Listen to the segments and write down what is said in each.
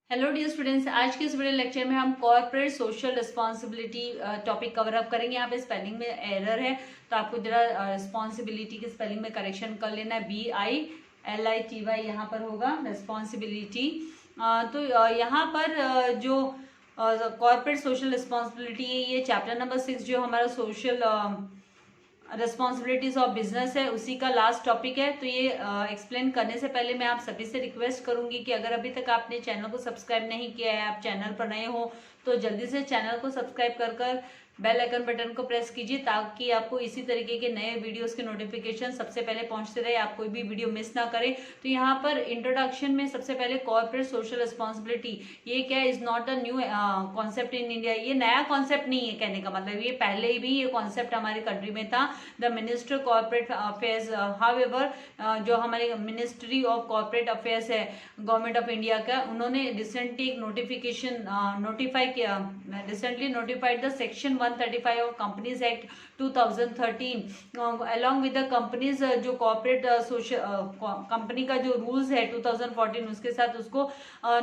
Hello dear students, आज के इस वीडियो लेक्चर में हम corporate social responsibility topic cover up करेंगे। यहाँ पे स्पेलिंग में एरर है तो आपको जरा रिस्पॉन्सिबिलिटी के स्पेलिंग में करेक्शन कर लेना है। BILITY यहाँ पर होगा रिस्पॉन्सिबिलिटी। तो यहाँ पर जो कॉर्पोरेट सोशल रिस्पॉन्सिबिलिटी है, ये चैप्टर नंबर 6 जो हमारा सोशल रिस्पॉन्सिबिलिटीज ऑफ बिजनेस है उसी का लास्ट टॉपिक है। तो ये एक्सप्लेन करने से पहले मैं आप सभी से रिक्वेस्ट करूंगी कि अगर अभी तक आपने चैनल को सब्सक्राइब नहीं किया है, आप चैनल पर नए हो तो जल्दी से चैनल को सब्सक्राइब कर बेल आइकन बटन को प्रेस कीजिए ताकि आपको इसी तरीके के नए वीडियोस के नोटिफिकेशन सबसे पहले पहुंचते रहे, आप कोई भी वीडियो मिस ना करें। तो यहाँ पर इंट्रोडक्शन में सबसे पहले कॉर्पोरेट सोशल रिस्पॉन्सिबिलिटी, ये क्या है, is not a new concept in India. ये नया कॉन्सेप्ट नहीं है, कहने का मतलब ये पहले भी ये कॉन्सेप्ट हमारी कंट्री में था। The minister corporate affairs, however जो हमारे मिनिस्ट्री ऑफ कॉर्पोरेट अफेयर्स है गवर्नमेंट ऑफ इंडिया का, उन्होंने रिसेंटली एक नोटिफिकेशन नोटिफाई किया, recently notified the section 135 of companies act 2013 along with the companies जो कॉर्पोरेट सोशल कंपनी का जो रूल्स है 2014 उसके साथ उसको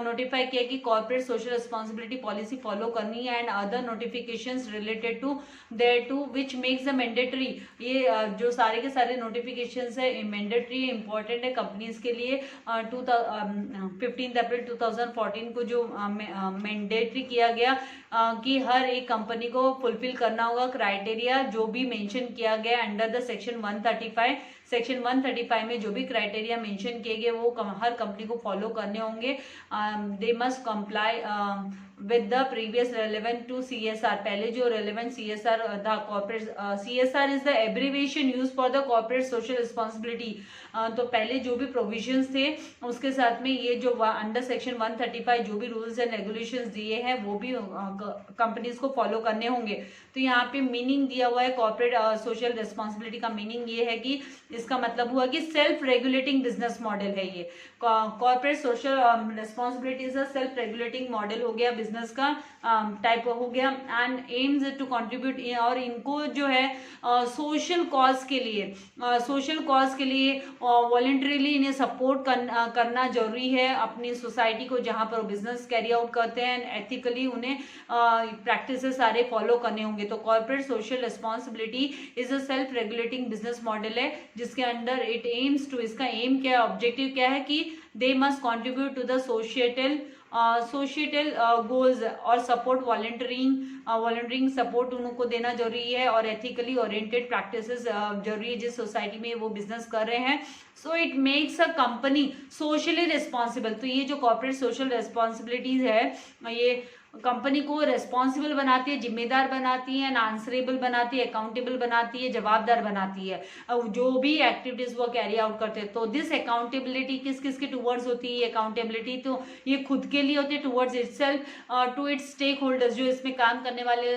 नोटिफाई किया कि corporate social responsibility policy follow करनी है and other notifications related to their to which makes the mandatory. ये जो सारे के सारे नोटिफिकेशंस है मैंडेटरी इंपॉर्टेंट है कंपनीज के लिए। 15 अप्रैल 2014 को जो मैंडेटरी किया गया कि हर एक कंपनी को फुलफिल करना होगा क्राइटेरिया जो भी मेंशन किया गया अंडर द सेक्शन 135। सेक्शन 135 में जो भी क्राइटेरिया मेंशन किए गए वो हर कंपनी को फॉलो करने होंगे। They must comply with the previous relevant to CSR। पहले जो रेलेवेंट CSR था corporate, CSR is the abbreviation use for the corporate social responsibility. तो पहले जो भी प्रोविजंस थे उसके साथ में ये जो अंडर सेक्शन 135 जो भी रूल्स एंड रेगुलेशंस दिए हैं वो भी कंपनीज को फॉलो करने होंगे। तो यहाँ पे मीनिंग दिया हुआ है कॉर्पोरेट सोशल रिस्पॉन्सिबिलिटी का मीनिंग ये है कि इसका मतलब हुआ कि सेल्फ रेगुलेटिंग बिजनेस मॉडल है। ये corporate social responsibility is a self regulating model हो गया, बिजनेस का टाइप हो गया एंड एम्स टू कंट्रीब्यूट। और इनको जो है सोशल कॉज के लिए वॉलंटरीली इन्हें सपोर्ट करना जरूरी है अपनी सोसाइटी को जहां पर बिजनेस कैरी आउट करते हैं। एथिकली उन्हें प्रैक्टिसेस सारे फॉलो करने होंगे। तो corporate social responsibility is a self regulating business model है जिसके अंडर इट एम्स टू, इसका एम क्या है, ऑब्जेक्टिव क्या है कि they must contribute to the societal goals और सपोर्ट वॉलंटियरिंग सपोर्ट उनको देना जरूरी है और एथिकली ओरिएंटेड प्रैक्टिसेस जरूरी है जिस सोसाइटी में वो बिजनेस कर रहे हैं। So it makes a company socially responsible. तो ये जो कॉर्पोरेट सोशल रिस्पॉन्सिबिलिटीज है ये कंपनी को रेस्पॉन्सिबल बनाती है, जिम्मेदार बनाती है, आंसरेबल बनाती है, अकाउंटेबल बनाती है, जवाबदार बनाती है जो भी एक्टिविटीज वो कैरी आउट करते हैं। तो दिस अकाउंटेबिलिटी किस किस के टूवर्ड्स होती है? अकाउंटेबिलिटी तो ये खुद के लिए होती है, towards itself, to its stakeholders, जो इसमें काम करने वाले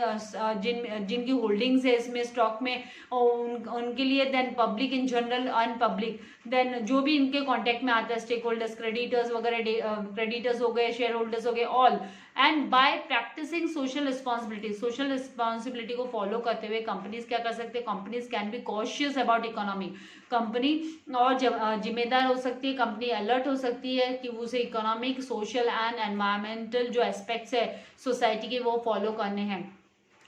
जिनकी होल्डिंग्स है इसमें स्टॉक में उनके लिए, then public in general, unpublic, then जो भी इनके कॉन्टेक्ट में आता है स्टेक होल्डर्स, क्रेडिटर्स वगैरह, क्रेडिटर्स हो गए, शेयर होल्डर्स हो गए, all. And by practising social responsibility को फॉलो करते हुए कंपनीज क्या कर सकते हैं? Companies can be cautious about economy. Company और जिम्मेदार हो सकती है, कंपनी अलर्ट हो सकती है कि उसे इकोनॉमिक, सोशल एंड एनवायरमेंटल जो एस्पेक्ट्स है सोसाइटी के वो फॉलो करने हैं।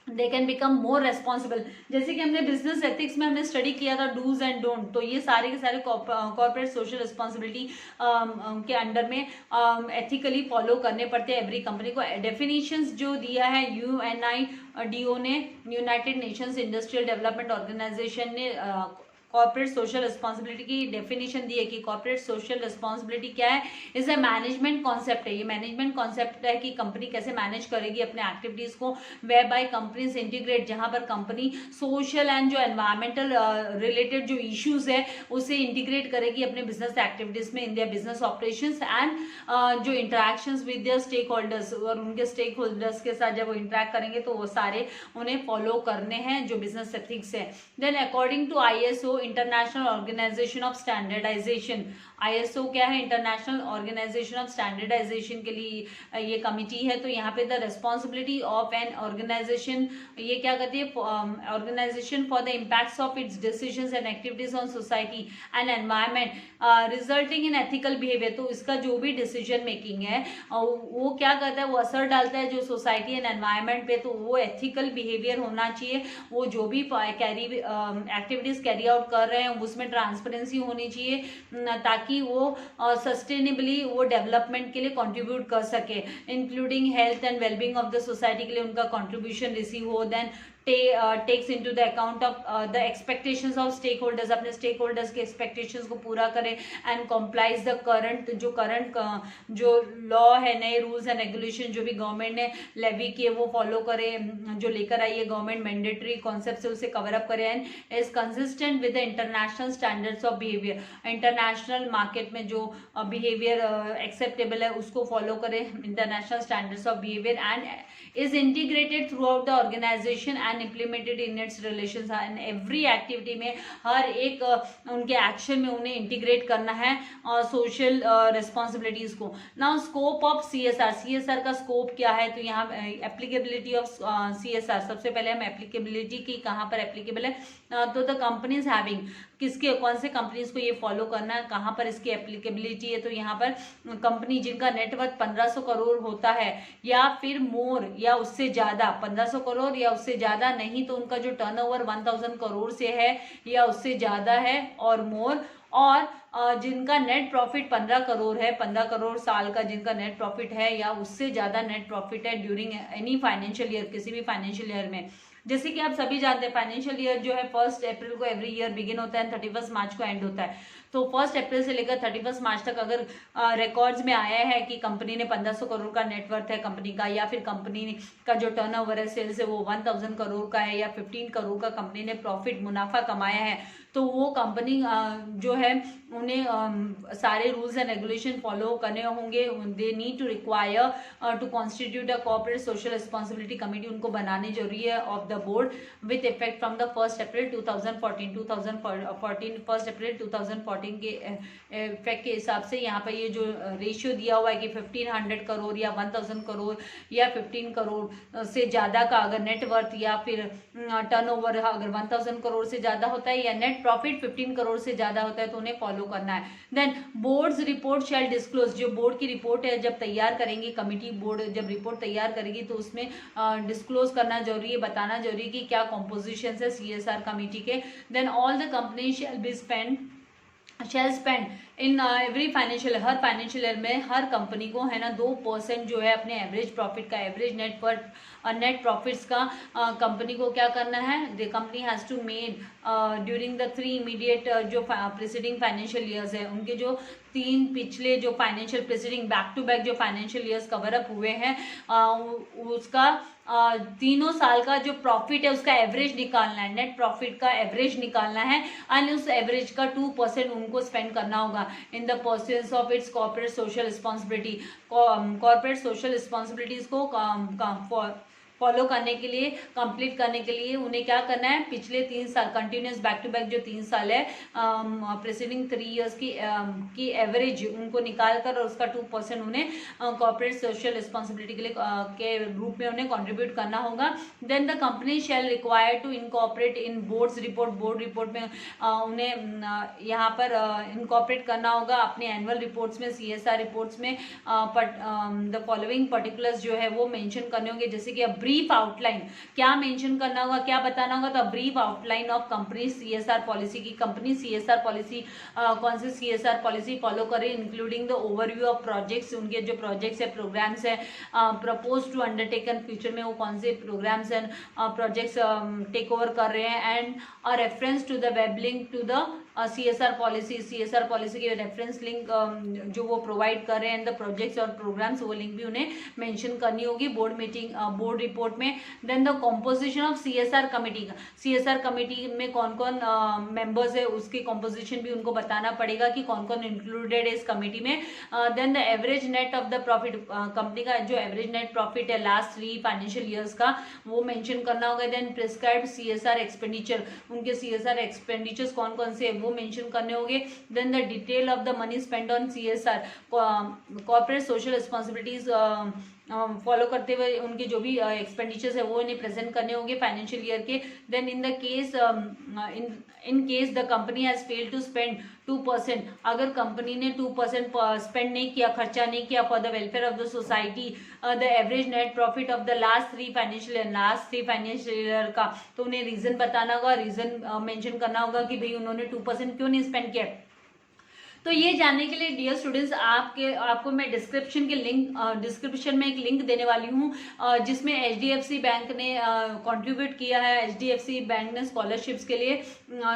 They can become more responsible. जैसे कि हमने बिजनेस एथिक्स में हमने स्टडी किया था डूज एंड डोंट, तो ये सारे के सारे कॉर्पोरेट सोशल रिस्पॉन्सिबिलिटी के अंडर में एथिकली फॉलो करने पड़ते हैं एवरी कंपनी को। डेफिनेशंस जो दिया है UNIDO ने, United Nations Industrial Development Organization ने कॉर्पोरेट सोशल रिस्पॉन्सिबिलिटी की डेफिनेशन दी है कि कॉर्पोरेट सोशल रिस्पॉन्सिबिलिटी क्या है? इज अ मैनेजमेंट कॉन्सेप्ट है। ये मैनेजमेंट कॉन्सेप्ट है कि कंपनी कैसे मैनेज करेगी अपने एक्टिविटीज को, वे बाय कंपनीज इंटीग्रेट, जहां पर कंपनी सोशल एंड जो एनवायरमेंटल रिलेटेड जो इश्यूज है उसे इंटीग्रेट करेगी अपने बिजनेस एक्टिविटीज में in their business operations and जो interactions with their stakeholders, और उनके स्टेक होल्डर्स के साथ जब वो इंटरेक्ट करेंगे तो वो सारे उन्हें फॉलो करने हैं जो बिजनेस एथिक्स है। Then according to ISO International Organization of Standardization, ISO क्या है, इंटरनेशनल ऑर्गेनाइजेशन ऑफ स्टैंडर्डाइजेशन के लिए ये कमिटी है। तो यहाँ पे the responsibility of an organization, ये क्या करती है, organization for the impacts of its decisions and activities on society and environment resulting in ethical behaviour. तो इसका जो भी डिसीजन मेकिंग है वो क्या करता है, वो असर डालता है जो सोसाइटी एंड एनवायरमेंट पे। तो वो एथिकल बिहेवियर होना चाहिए, वो जो भी एक्टिविटीज कैरी आउट कर रहे हैं उसमें ट्रांसपेरेंसी होनी चाहिए, ताकि वो सस्टेनेबली वो डेवलपमेंट के लिए कंट्रीब्यूट कर सके, including health and wellbeing of the society के लिए उनका कंट्रीब्यूशन रिसीव हो। Then takes into the account of the expectations of stakeholders, अपने stakeholders के expectations को पूरा करे and complies the current जो law है, नए rules and regulation जो भी गवर्नमेंट ने लेवी किए वो फॉलो करे, जो लेकर आई है गवर्नमेंट मैंडेटरी कॉन्सेप्ट से उसे कवर अप करे and is consistent with the international standards of behaviour. International market में जो बिहेवियर एक्सेप्टेबल है उसको फॉलो करे, international standards of behaviour, and is integrated throughout the organization and implemented in its relations and every activity में हर एक उनके action में उन्हें इंटीग्रेट करना है सोशल रिस्पॉन्सिबिलिटीज को। Now scope of CSR, CSR का स्कोप क्या है, तो यहाँ एप्लीकेबिलिटी ऑफ CSR, सबसे पहले हम एप्लीकेबिलिटी की कहाँ पर एप्लीकेबल है, तो द कंपनीज हैविंग, किसके कौन से कंपनीज को ये फॉलो करना है, कहाँ पर इसकी एप्लीकेबिलिटी है, तो यहाँ पर कंपनी जिनका नेटवर्थ 1500 करोड़ होता है या फिर मोर या उससे ज्यादा, 1500 करोड़ या उससे ज्यादा नहीं तो उनका जो टर्नओवर 1000 करोड़ से है या उससे ज्यादा है और मोर, और जिनका नेट प्रॉफिट 15 करोड़ है, 15 करोड़ साल का जिनका नेट प्रॉफिट है या उससे ज्यादा नेट प्रॉफिट है ड्यूरिंग एनी फाइनेंशियल ईयर, किसी भी फाइनेंशियल ईयर में। जैसे कि आप सभी जानते हैं फाइनेंशियल ईयर जो है 1 अप्रैल को एवरी ईयर बिगिन होता है, 31 मार्च को एंड होता है। तो 1 अप्रैल से लेकर 31 मार्च तक अगर रिकॉर्ड्स में आया है कि कंपनी ने 1500 करोड़ का नेटवर्थ है कंपनी का, या फिर कंपनी का जो टर्नओवर है सेल्स है वो 1000 करोड़ का है, या 15 करोड़ का कंपनी ने प्रॉफिट मुनाफा कमाया है, तो वो कंपनी जो है उन्हें सारे रूल्स एंड रेगुलेशन फॉलो करने होंगे। They need to require to constitute a corporate social responsibility committee, उनको बनाने जरूरी है of the board with effect from the 1 अप्रैल 2014 1 अप्रैल 2014 के इफेक्ट के हिसाब से यहाँ पर ये जो रेशियो दिया हुआ है कि 1500 करोड़ या 1000 करोड़ या 15 करोड़ से ज़्यादा का अगर नेटवर्थ या फिर टर्नओवर अगर 1000 करोड़ से ज़्यादा होता है या नेट प्रॉफिट 15 करोड़ से ज़्यादा होता है तो उन्हें फॉलो करना है। Then board's report shall disclose, जो बोर्ड की रिपोर्ट है जब तैयार करेंगे कमिटी, बोर्ड जब रिपोर्ट तैयार करेगी तो उसमें डिस्क्लोज करना जरूरी है, बताना जरूरी है कि क्या कॉम्पोजिशन है CSR कमिटी के। Then all the company shall spend in every financial, हर फाइनेंशियल ईयर में हर कंपनी को है ना 2% जो है अपने एवरेज प्रॉफिट का, एवरेज नेट प्रॉफिट्स का कंपनी को क्या करना है, the company has to made during the 3 immediate जो प्रीसीडिंग फाइनेंशियल ईयर्स है, उनके जो 3 पिछले जो financial preceding back to back जो फाइनेंशियल ईयर्स कवर अप हुए हैं उसका तीनों साल का जो प्रॉफिट है उसका एवरेज निकालना है, नेट प्रॉफिट का एवरेज निकालना है, एंड उस एवरेज का 2% उनको स्पेंड करना होगा in the परस्यूएंस of its corporate social responsibility. Corporate social responsibilities को फॉलो करने के लिए, कंप्लीट करने के लिए उन्हें क्या करना है, पिछले 3 साल कंटिन्यूस बैक टू बैक जो 3 साल है प्रीसीडिंग 3 ईयर्स की एवरेज उनको निकाल कर और उसका 2% उन्हें कॉर्पोरेट सोशल रिस्पॉन्सिबिलिटी के लिए के रूप में उन्हें कंट्रीब्यूट करना होगा। Then the company shall require to incorporate in board's report, board report में उन्हें यहाँ पर इनकॉर्पोरेट करना होगा अपने एनुअल रिपोर्ट्स में, CSR रिपोर्ट्स में द फॉलोइंग पर्टिकुलर्स जो है वो मेंशन करने होंगे, जैसे कि ब्रीफ आउटलाइन, क्या मेंशन करना होगा, क्या बताना होगा, तो brief outline of company CSR policy की, कंपनी CSR पॉलिसी कौन से CSR पॉलिसी फॉलो करे, including the overview of projects, उनके जो प्रोजेक्ट्स है, प्रोग्राम्स है प्रपोज टू अंडरटेकन फ्यूचर में वो कौन से programmes and projects take over कर रहे हैं, and a reference to the web link to the CSR policy के रेफरेंस लिंक जो वो प्रोवाइड कर रहे हैं, द प्रोजेक्ट्स और प्रोग्राम्स, वो लिंक भी उन्हें मेंशन करनी होगी बोर्ड रिपोर्ट में। Then the composition of CSR committee में कौन कौन मेंबर्स है, उसकी कॉम्पोजिशन भी उनको बताना पड़ेगा कि कौन कौन इंक्लूडेड है इस कमेटी में। Then the average net of the profit, company का जो एवरेज नेट प्रॉफिट है लास्ट 3 फाइनेंशियल ईयर्स का, वो मेंशन करना होगा। देन प्रिस्क्राइब्ड CSR एक्सपेंडिचर, उनके CSR एक्सपेंडिचर्स कौन कौन से वो मेंशन करने होंगे। Then the detail of the money spend on CSR, corporate social responsibilities follow करते हुए उनके जो भी एक्सपेंडिचर्स है वो इन्हें प्रेजेंट करने होंगे फाइनेंशियल ईयर के। Then in case the company has failed to spend 2%, अगर कंपनी ने 2% स्पेंड नहीं किया, खर्चा नहीं किया for the welfare of the society, the average net profit of the last 3 financial year का, तो उन्हें रीजन बताना होगा, रीजन मेंशन करना होगा कि भाई उन्होंने 2% क्यों नहीं स्पेंड किया। तो ये जानने के लिए डियर स्टूडेंट्स आपको मैं डिस्क्रिप्शन में एक लिंक देने वाली हूँ जिसमें HDFC बैंक ने कंट्रीब्यूट किया है। HDFC बैंक ने स्कॉलरशिप्स के लिए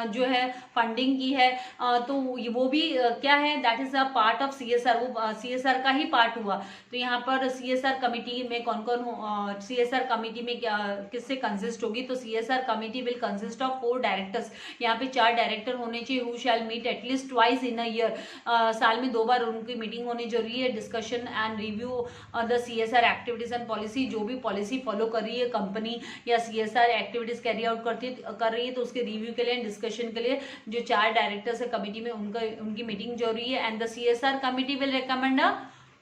जो है फंडिंग की है, तो वो भी क्या है, that is a part of CSR, वो CSR का ही पार्ट हुआ। तो यहाँ पर CSR कमिटी में कौन कौन CSR कमिटी में क्या किससे कंसिस्ट होगी, तो CSR committee will consist of 4 directors. यहाँ पे 4 डायरेक्टर होने चाहिए who shall meet at least twice in a year, साल में 2 बार उनकी मीटिंग होनी जरूरी है। Discussion and review the CSR activities and policy, जो भी पॉलिसी फॉलो कर रही है कंपनी या CSR एक्टिविटीज कैरी आउट कर रही है, तो उसके रिव्यू के लिए, डिस्कशन के लिए जो 4 डायरेक्टर्स है कमेटी में उनकी मीटिंग जरूरी है। And the CSR committee will recommend a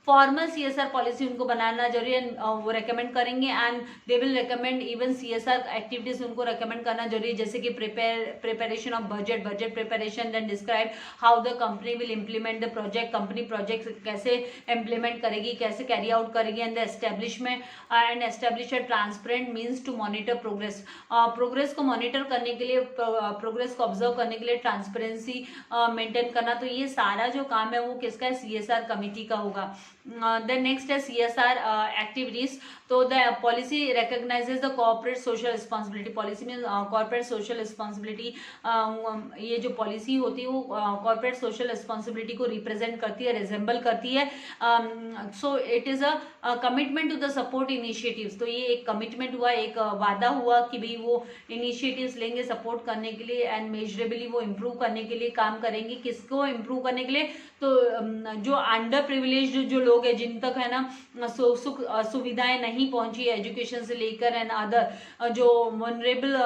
formal CSR policy, उनको बनाना जरूरी है, वो रेकमेंड करेंगे। And they will recommend even CSR activities उनको रेकमेंड करना जरूरी है, जैसे कि preparation of budget preparation, then describe how the company will implement the project, company project कैसे इम्प्लीमेंट करेगी, कैसे कैरी आउट करेगी। And the establish a transparent means to monitor progress को मॉनिटर करने के लिए, प्रोग्रेस को ऑब्जर्व करने के लिए ट्रांसपेरेंसी मेंटेन करना। तो ये सारा जो काम है वो किसका है, CSR कमिटी का होगा। The next है CSR activities। तो the policy recognises the corporate social responsibility, policy में कॉर्पोरेट सोशल रिस्पॉन्सिबिलिटी, ये जो पॉलिसी होती है वो कॉर्पोरेट सोशल रिस्पॉन्सिबिलिटी को रिप्रेजेंट करती है, रिजेंबल करती है। So it is a commitment to the support initiatives, तो ये एक कमिटमेंट हुआ, एक वादा हुआ कि भाई वो इनिशिएटिव्स लेंगे सपोर्ट करने के लिए एंड मेजरेबली वो इम्प्रूव करने के लिए काम करेंगे। किसको इम्प्रूव करने के लिए, तो जो अंडर प्रिविलेज जो लोग हैं, जिन तक है ना सुख सुविधाएं नहीं पहुंची है एजुकेशन से लेकर एंड अदर जो vulnerable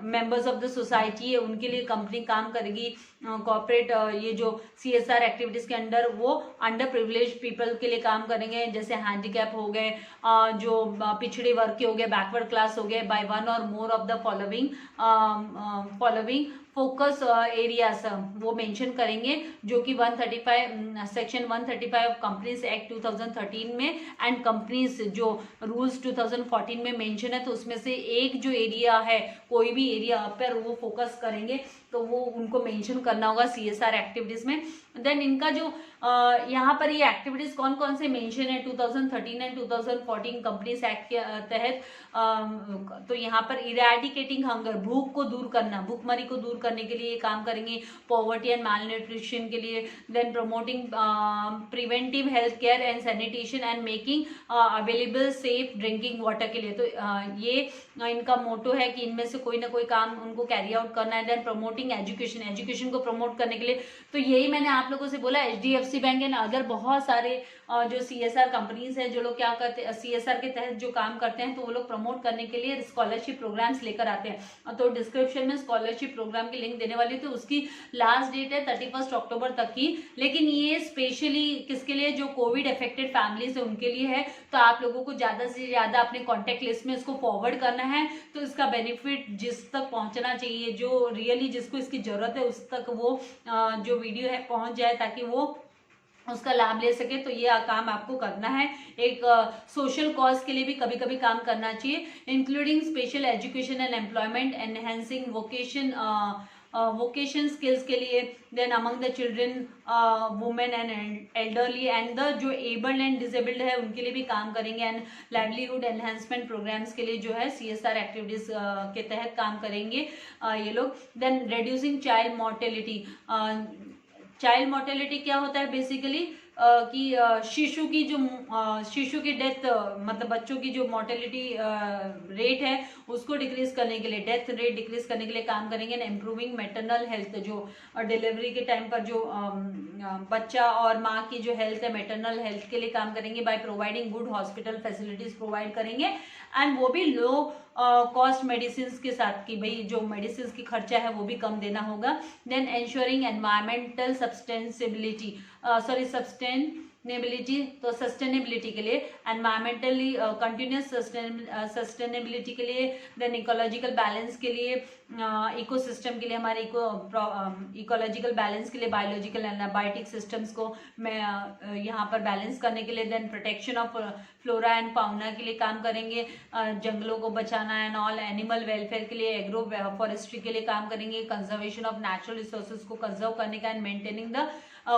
members of the society है, उनके लिए कंपनी काम करेगी। कॉर्पोरेट ये जो CSR एक्टिविटीज के अंडर वो अंडर प्रिविलेज पीपल के लिए काम करेंगे, जैसे हैंडीकैप हो गए, जो पिछड़े वर्ग के हो गए, बैकवर्ड क्लास हो गए, बाय वन और more of the following focus areas वो मेंशन करेंगे, जो कि सेक्शन 135 ऑफ कंपनीज एक्ट 2013 में एंड कंपनीज जो रूल्स 2014 में मेंशन है, तो उसमें से एक जो एरिया है, कोई भी एरिया पर वो फोकस करेंगे, तो वो उनको मेंशन करना होगा CSR एक्टिविटीज में। देन इनका जो यहाँ पर ये एक्टिविटीज कौन कौन से मेंशन है 2013 एंड 2014 कंपनीज एक्ट के तहत, तो यहाँ पर इरेडिकेटिंग हंगर, भूख को दूर करना, भूखमरी को दूर करने के लिए काम करेंगे, पॉवर्टी एंड मालन्यूट्रिशन के लिए। Then promoting preventive health care and sanitation and making available safe drinking water के लिए। तो ये इनका मोटो है कि इनमें से कोई ना कोई काम उनको कैरी आउट करना है। देन प्रमोटिंग एजुकेशन को प्रमोट करने के लिए, तो यही मैंने आप लोगों से बोला, HDFC बैंक एंड अदर बहुत सारे जो CSR कंपनीज है, जो लोग क्या करते हैं CSR के तहत जो काम करते हैं, तो वो लोग प्रमोट करने के लिए स्कॉलरशिप प्रोग्राम्स लेकर आते हैं। तो डिस्क्रिप्शन में स्कॉलरशिप प्रोग्राम की लिंक देने वाली, तो उसकी लास्ट डेट है 31 अक्टूबर तक की। लेकिन ये स्पेशली किसके लिए, जो कोविड अफेक्टेड फैमिलीज है उनके लिए है। तो आप लोगों को ज्यादा से ज्यादा अपने कॉन्टेक्ट लिस्ट में इसको फॉरवर्ड करना है, तो इसका बेनिफिट जिस तक पहुंचना चाहिए, जो रियली जिसको इसकी जरूरत है, उस तक वो जो वीडियो है पहुंच जाए, ताकि वो उसका लाभ ले सके। तो ये काम आपको करना है। एक सोशल कॉज के लिए भी कभी कभी काम करना चाहिए, including special education and employment, enhancing vocation vocation skills के लिए, then among the children, women and elderly and the जो एबल्ड एंड डिसेबल्ड है उनके लिए भी काम करेंगे, एंड लाइवलीहुड एनहेंसमेंट प्रोग्राम्स के लिए जो है CSR एक्टिविटीज के तहत काम करेंगे ये लोग। Then reducing child mortality, child mortality क्या होता है बेसिकली कि शिशु की डेथ, मतलब बच्चों की जो मोर्टेलिटी रेट है उसको डिक्रीज करने के लिए, डेथ रेट डिक्रीज करने के लिए काम करेंगे। एंड इम्प्रूविंग मैटरनल हेल्थ, जो डिलीवरी के टाइम पर जो बच्चा और माँ की जो हेल्थ है, मैटरनल हेल्थ के लिए काम करेंगे by providing good hospital facilities provide करेंगे, एंड वो भी लो कॉस्ट मेडिसिन के साथ, कि भाई जो मेडिसिन की खर्चा है वो भी कम देना होगा। देन एंश्योरिंग एनवायरमेंटल सस्टेनेबिलिटी, तो सस्टेनेबिलिटी के लिए, एनवायरमेंटली कंटिन्यूस सस्टेनेबिलिटी के लिए, देन इकोलॉजिकल बैलेंस के लिए, इकोसिस्टम के लिए, हमारे इकोलॉजिकल बैलेंस के लिए, बायोलॉजिकल एंड बायोटिक सिस्टम्स को मैं यहाँ पर बैलेंस करने के लिए, then protection of flora and fauna के लिए काम करेंगे, जंगलों को बचाना एंड ऑल, एनिमल वेलफेयर के लिए, एग्रो फॉरेस्ट्री के लिए काम करेंगे, कंजर्वेशन ऑफ नेचुरल रिसोर्सेज को कंजर्व करने का, and maintaining the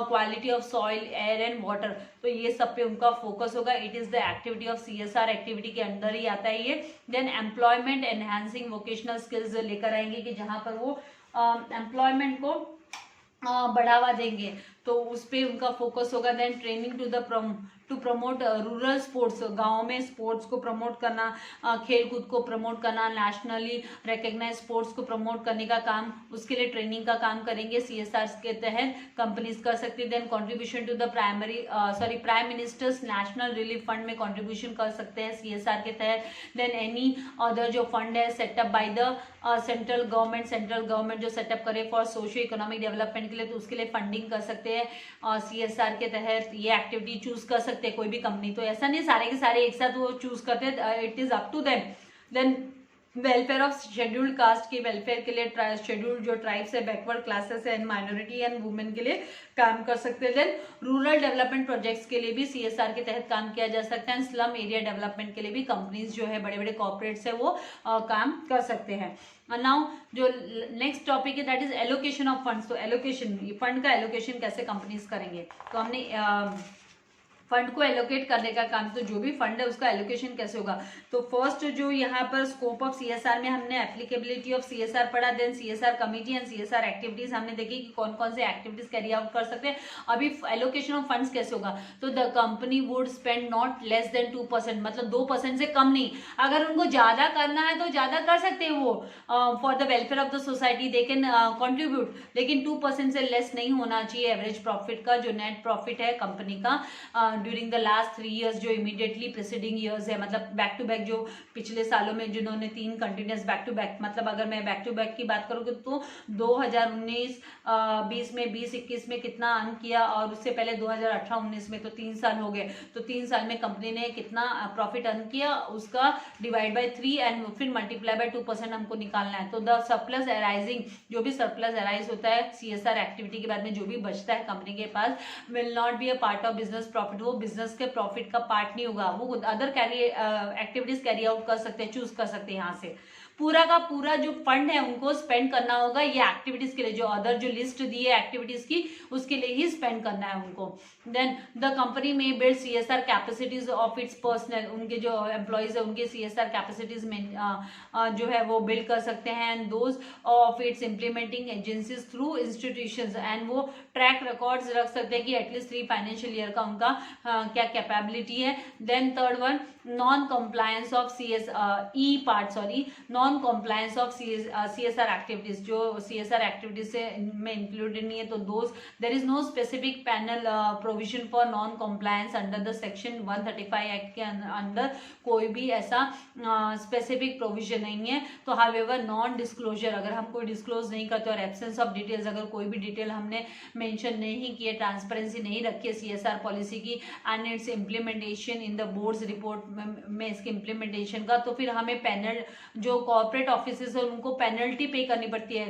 quality of soil, air and water, तो ये सब पे उनका फोकस होगा। It is the activity of CSR activity के अंदर ही आता है ये। Then employment enhancing vocational skills लेकर आएंगे कि जहां पर वो एम्प्लॉयमेंट को बढ़ावा देंगे, तो उस पर उनका फोकस होगा। Then training to promote rural sports, गाँव में स्पोर्ट्स को प्रमोट करना, खेल कूद को प्रमोट करना, नेशनली रिकग्नाइज स्पोर्ट्स को प्रमोट करने का काम, उसके लिए ट्रेनिंग का काम करेंगे CSR के तहत कंपनीज कर सकती है। Then contribution to the Prime Minister's National Relief Fund में कंट्रीब्यूशन कर सकते हैं CSR के तहत। देन एनी अदर जो फंड है set up by the central government जो सेटअप करे फॉर सोशियो इकोनॉमिक डेवलपमेंट के लिए, तो उसके लिए फंडिंग कर सकते हैं CSR के तहत। ये एक्टिविटी चूज कर सकते हैं कोई भी कंपनी, तो ऐसा नहीं सारे के सारे एक साथ वो चूज करते हैं, it is up to them. Then welfare of scheduled caste के वेलफेयर के लिए शेड्यूल्ड जो ट्राइब्स है, बैकवर्ड क्लासेस है, एंड माइनॉरिटी एंड वुमेन के लिए काम कर सकते हैं। देन रूरल डेवलपमेंट प्रोजेक्ट्स के लिए भी CSR के तहत काम किया जा सकता है। स्लम एरिया डेवलपमेंट के लिए भी कंपनीज जो है, बड़े बड़े कॉर्पोरेट्स है, वो काम कर सकते हैं। नाउ जो नेक्स्ट टॉपिक है that is allocation of funds. तो एलोकेशन, फंड का एलोकेशन कैसे कंपनीज करेंगे, तो हमने फंड को एलोकेट करने का काम, तो जो भी फंड है उसका एलोकेशन कैसे होगा। तो फर्स्ट जो यहाँ पर स्कोप ऑफ CSR में हमने एप्लीकेबिलिटी ऑफ CSR पढ़ा, then CSR committee and CSR activities हमने देखी कि कौन कौन से एक्टिविटीज कैरी आउट कर सकते हैं। अभी एलोकेशन ऑफ फंड्स कैसे होगा, तो the company would spend not less then 2%, मतलब 2% से कम नहीं। अगर उनको ज्यादा करना है तो ज्यादा कर सकते हैं वो, for the welfare of the society they can contribute, लेकिन 2% से लेस नहीं होना चाहिए एवरेज प्रॉफिट का, जो नेट प्रॉफिट है कंपनी का ड्यूरिंग द लास्ट 3 years, जो इमीडिएटली प्रीसीडिंग ईयर्स है, मतलब बैक टू बैक जो पिछले सालों में जिन्होंने 3 कंटिन्यूस बैक टू बैक, मतलब अगर मैं बैक टू बैक की बात करूँ तो 2019-20 में, 20-21 में कितना अर्न किया, और उससे पहले 2018-19 में, तो 3 साल हो गए। तो 3 साल में कंपनी ने कितना प्रॉफिट अर्न किया, उसका डिवाइड बाय 3 एंड फिर मल्टीप्लाई बाय 2% हमको निकालना है। तो द सरप्लस अराइजिंग, जो भी सरप्लस अराइज होता है CSR एक्टिविटी के बाद में, जो भी बचता है कंपनी के पास, will not be a part of business profit, वो बिजनेस के प्रॉफिट का पार्ट नहीं होगा, वो अदर एक्टिविटीज कैरी आउट कर सकते हैं, चूज कर सकते हैं। यहाँ से पूरा का पूरा जो फंड है उनको स्पेंड करना होगा ये एक्टिविटीज के लिए, जो अदर जो लिस्ट दी है एक्टिविटीज की उसके लिए ही स्पेंड करना है उनको। देन द कंपनी में build CSR capacities of its personal, उनके जो एम्प्लॉयज है उनके CSR कैपेसिटीज में जो है वो बिल्ड कर सकते हैं, and those of its implementing agencies through institutions, and वो ट्रैक रिकॉर्ड्स रख सकते हैं कि एटलीस्ट 3 फाइनेंशियल ईयर का उनका क्या कैपेबिलिटी है। Then third one, non compliance of non compliance of CSR activities, जो CSR एक्टिविटीज से में इंक्लूडेड नहीं है, तो those there is no specific penal provision for non compliance under the section 135 act के अंदर कोई भी ऐसा स्पेसिफिक प्रोविजन नहीं है। तो हाउएवर नॉन डिस्क्लोजर, अगर हम कोई डिस्क्लोज नहीं करते और एब्सेंस ऑफ डिटेल्स, अगर कोई भी डिटेल हमने मेंशन नहीं की है, ट्रांसपेरेंसी नहीं रखी है CSR पॉलिसी की, and it's implementation in the boards report में इसके इम्प्लीमेंटेशन का, तो फिर हमें पेनल जो कॉर्पोरेट ऑफिसेस है उनको पेनल्टी पे करनी पड़ती है,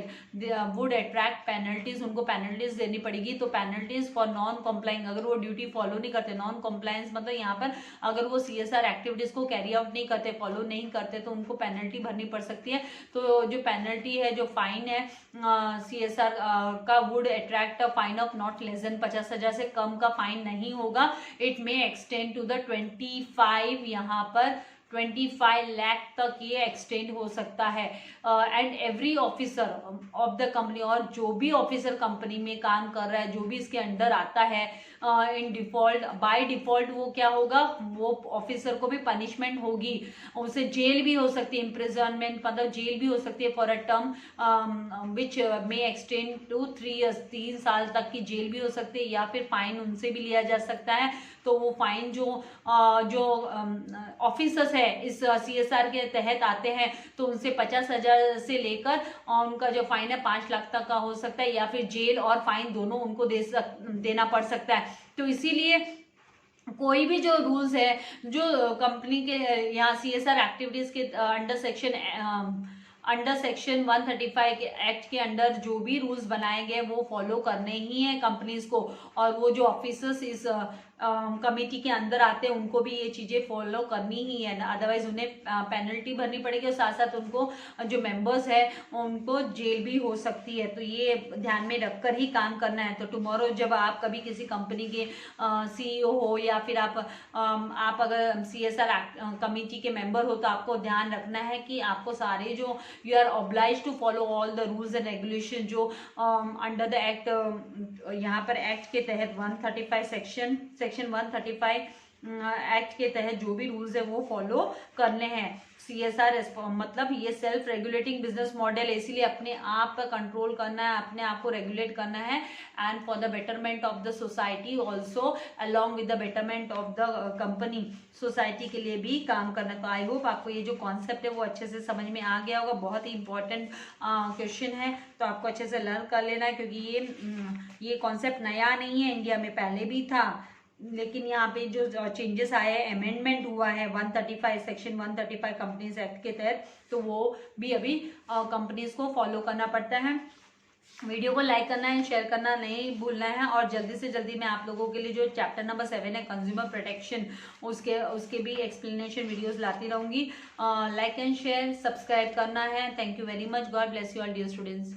वुड अट्रैक्ट पेनल्टीज, उनको पेनल्टीज देनी पड़ेगी। तो पेनल्टीज फॉर नॉन कंप्लाइंग, अगर वो ड्यूटी फॉलो नहीं करते, नॉन कंप्लायंस मतलब यहाँ पर अगर वो CSR एक्टिविटीज को कैरी आउट नहीं करते, फॉलो नहीं करते, तो उनको पेनल्टी भरनी पड़ सकती है। तो जो पेनल्टी है, जो फाइन है CSR का, would attract a fine of not less than 50,000 से कम का फाइन नहीं होगा। It may extend to the 25, यहाँ पर 25 लाख तक ये एक्सटेंड हो सकता है। And every officer of the company, और जो भी ऑफिसर कंपनी में काम कर रहा है, जो भी इसके अंडर आता है, इन डिफॉल्ट, बाय डिफॉल्ट वो क्या होगा, वो ऑफिसर को भी पनिशमेंट होगी, उसे जेल भी हो सकती है, इम्प्रिजनमेंट मतलब जेल भी हो सकती है for a term which may extend to 3 years, 3 साल तक की जेल भी हो सकती है, या फिर फाइन उनसे भी लिया जा सकता है। तो वो फाइन जो ऑफिसर्स है इस CSR के तहत आते हैं, तो उनसे 50,000 से लेकर उनका जो फाइन है 5 लाख तक का हो सकता है, या फिर जेल और फाइन दोनों उनको देना पड़ सकता है। तो इसीलिए कोई भी जो रूल्स है, जो कंपनी के यहाँ CSR एक्टिविटीज के अंडर सेक्शन 135 के एक्ट के अंडर जो भी रूल्स बनाए गए वो फॉलो करने ही है कंपनीज को, और वो जो ऑफिसर्स इस कमेटी के अंदर आते हैं उनको भी ये चीजें फॉलो करनी ही है, अदरवाइज उन्हें पेनल्टी भरनी पड़ेगी, और साथ साथ उनको जो मेंबर्स है उनको जेल भी हो सकती है। तो ये ध्यान में रखकर ही काम करना है। तो टुमारो जब आप कभी किसी कंपनी के CEO हो, या फिर आप अगर CSR कमेटी के मेंबर हो, तो आपको ध्यान रखना है कि आपको सारे जो you are oblige to follow all the rules and regulation जो अंडर द एक्ट, यहाँ पर एक्ट के तहत 135 सेक्शन 135 एक्ट के तहत जो भी रूल्स है वो फॉलो करने हैं। CSR मतलब ये सेल्फ रेगुलेटिंग बिजनेस मॉडल है, इसीलिए अपने आप पर कंट्रोल करना है, अपने आप को रेगुलेट करना है, and for the betterment of the society also, along with the betterment of the company, society के लिए भी काम करना। तो आई होप आपको ये जो कॉन्सेप्ट है वो अच्छे से समझ में आ गया होगा। बहुत ही इंपॉर्टेंट क्वेश्चन है, तो आपको अच्छे से लर्न कर लेना है, क्योंकि ये कॉन्सेप्ट नया नहीं है, इंडिया में पहले भी था, लेकिन यहाँ पे जो चेंजेस आए हैं, अमेंडमेंट हुआ है 135 सेक्शन 135 कंपनीज एक्ट के तहत, तो वो भी अभी कंपनीज को फॉलो करना पड़ता है। वीडियो को लाइक करना है, शेयर करना नहीं भूलना है, और जल्दी से जल्दी मैं आप लोगों के लिए जो चैप्टर नंबर 7 है कंज्यूमर प्रोटेक्शन, उसके भी एक्सप्लेनेशन वीडियोस लाती रहूंगी। लाइक एंड शेयर, सब्सक्राइब करना है। Thank you very much, God bless you all dear students.